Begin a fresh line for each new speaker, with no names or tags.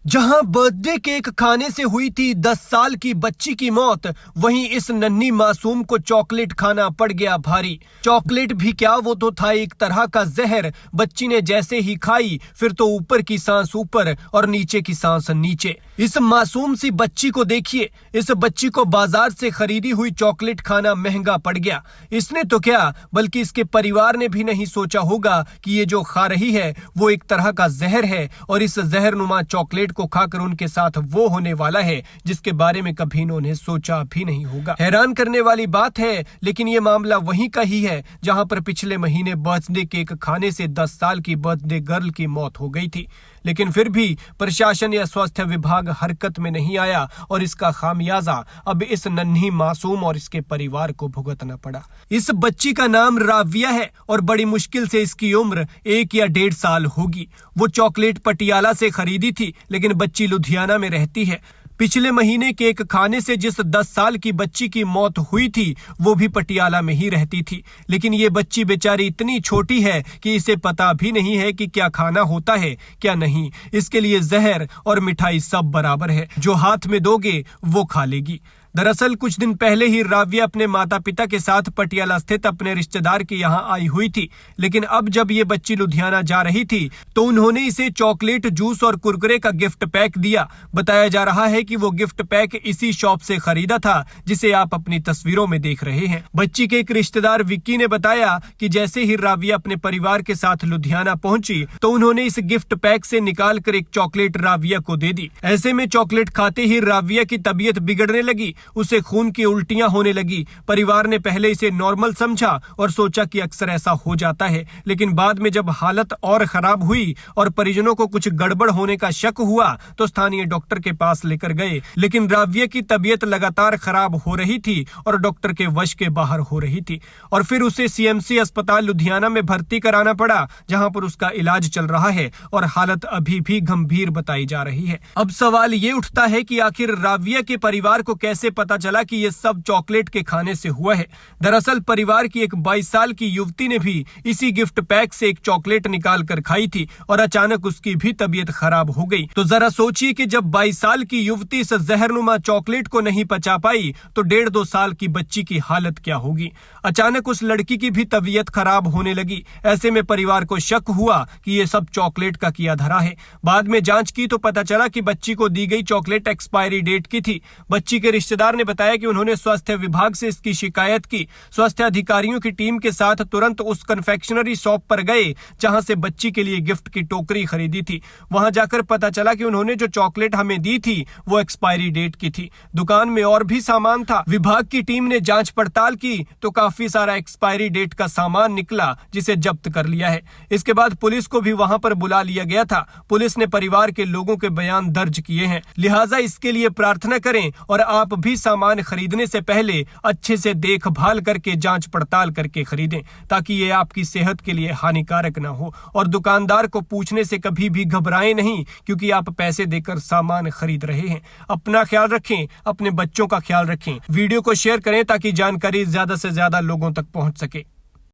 जहां birthday cake खाने से हुई थी 10 साल की बच्ची की मौत, वहीं इस नन्ही मासूम को चॉकलेट खाना पड़ गया भारी। चॉकलेट भी क्या, वो तो था एक तरह का जहर। बच्ची ने जैसे ही खाई, फिर तो ऊपर की सांस ऊपर और नीचे की सांस नीचे। इस मासूम सी बच्ची को देखिए। इस बच्ची को बाजार से खरीदी हुई चॉकलेट खाना महंगा पड़ गया। इसने तो क्या, बल्कि इसके परिवार ने भी नहीं सोचा होगा कि ये जो खा रही है वो एक तरह का जहर है, और इस जहरनुमा चॉकलेट को खाकर उनके साथ वो होने वाला है जिसके बारे में कभी इन्होंने सोचा भी नहीं होगा। हैरान करने वाली बात है, लेकिन ये मामला वहीं का ही है जहां पर पिछले महीने बर्थडे केक खाने से 10 साल की बर्थडे गर्ल की मौत हो गई थी। लेकिन फिर भी प्रशासन या स्वास्थ्य विभाग हरकत में नहीं आया और इसका खामियाजा अब इस नन्ही मासूम और इसके परिवार को भुगतना पड़ा। इस बच्ची का नाम राविया है और बड़ी मुश्किल से इसकी उम्र 1 या 1.5 साल होगी। वो चॉकलेट पटियाला से खरीदी थी, लेकिन बच्ची लुधियाना में रहती है। पिछले महीने केक खाने से जिस 10 साल की बच्ची की मौत हुई थी, वो भी पटियाला में ही रहती थी। लेकिन ये बच्ची बेचारी इतनी छोटी है कि इसे पता भी नहीं है कि क्या खाना होता है क्या नहीं। इसके लिए जहर और मिठाई सब बराबर है, जो हाथ में दोगे वो खा लेगी। दरअसल कुछ दिन पहले ही राविया अपने माता पिता के साथ पटियाला स्थित अपने रिश्तेदार के यहाँ आई हुई थी। लेकिन अब जब ये बच्ची लुधियाना जा रही थी तो उन्होंने इसे चॉकलेट, जूस और कुरकुरे का गिफ्ट पैक दिया। बताया जा रहा है कि वो गिफ्ट पैक इसी शॉप से खरीदा था जिसे आप अपनी तस्वीरों में देख रहे हैं। बच्ची के एक रिश्तेदार विक्की ने बताया कि जैसे ही राविया अपने परिवार के साथ लुधियाना पहुंची तो उन्होंने इस गिफ्ट पैक से निकाल कर एक चॉकलेट राविया को दे दी। ऐसे में चॉकलेट खाते ही राविया की तबीयत बिगड़ने लगी, उसे खून की उल्टियां होने लगी। परिवार ने पहले इसे नॉर्मल समझा और सोचा कि अक्सर ऐसा हो जाता है, लेकिन बाद में जब हालत और खराब हुई और परिजनों को कुछ गड़बड़ होने का शक हुआ तो स्थानीय डॉक्टर के पास लेकर गए। लेकिन राविया की तबीयत लगातार खराब हो रही थी और डॉक्टर के वश के बाहर हो रही थी, और फिर उसे सीएमसी अस्पताल लुधियाना में भर्ती कराना पड़ा, जहां पर उसका इलाज चल रहा है और हालत अभी भी गंभीर बताई जा रही है। अब सवाल ये उठता है कि आखिर राविया के परिवार को कैसे पता चला कि ये सब चॉकलेट के खाने से हुआ है। दरअसल परिवार की एक 22 साल की युवती ने भी इसी गिफ्ट पैक से एक चॉकलेट निकाल कर खाई थी और अचानक उसकी भी तबीयत खराब हो गई। तो जरा सोचिए कि जब 22 साल की युवती इस जहरनुमा चॉकलेट को नहीं पचा पाई तो 1.5-2 साल की बच्ची की हालत क्या होगी। अचानक उस लड़की की भी तबीयत खराब होने लगी। ऐसे में परिवार को शक हुआ कि ये सब चॉकलेट का किया धरा है। बाद में जांच की तो पता चला कि बच्ची को दी गई चॉकलेट एक्सपायरी डेट की थी। बच्ची के रिश्तेदार ने बताया कि उन्होंने स्वास्थ्य विभाग से इसकी शिकायत की। स्वास्थ्य अधिकारियों की टीम के साथ तुरंत उस कन्फेक्शनरी शॉप पर गए जहां से बच्ची के लिए गिफ्ट की टोकरी खरीदी थी। वहां जाकर पता चला कि उन्होंने जो चॉकलेट हमें दी थी वो एक्सपायरी डेट की थी। दुकान में और भी सामान था। विभाग की टीम ने जांच पड़ताल की तो काफी सारा एक्सपायरी डेट का सामान निकला, जिसे जब्त कर लिया है। इसके बाद पुलिस को भी वहां पर बुला लिया गया था। पुलिस ने परिवार के लोगों के बयान दर्ज किए हैं। लिहाजा इसके लिए प्रार्थना करें और आप भी सामान खरीदने से पहले अच्छे से देखभाल करके जांच पड़ताल करके खरीदें, ताकि ये आपकी सेहत के लिए हानिकारक ना हो। और दुकानदार को पूछने से कभी भी घबराएं नहीं, क्योंकि आप पैसे देकर सामान खरीद रहे हैं। अपना ख्याल रखें, अपने बच्चों का ख्याल रखें। वीडियो को शेयर करें ताकि जानकारी ज्यादा से ज्यादा लोगों तक पहुंच सके।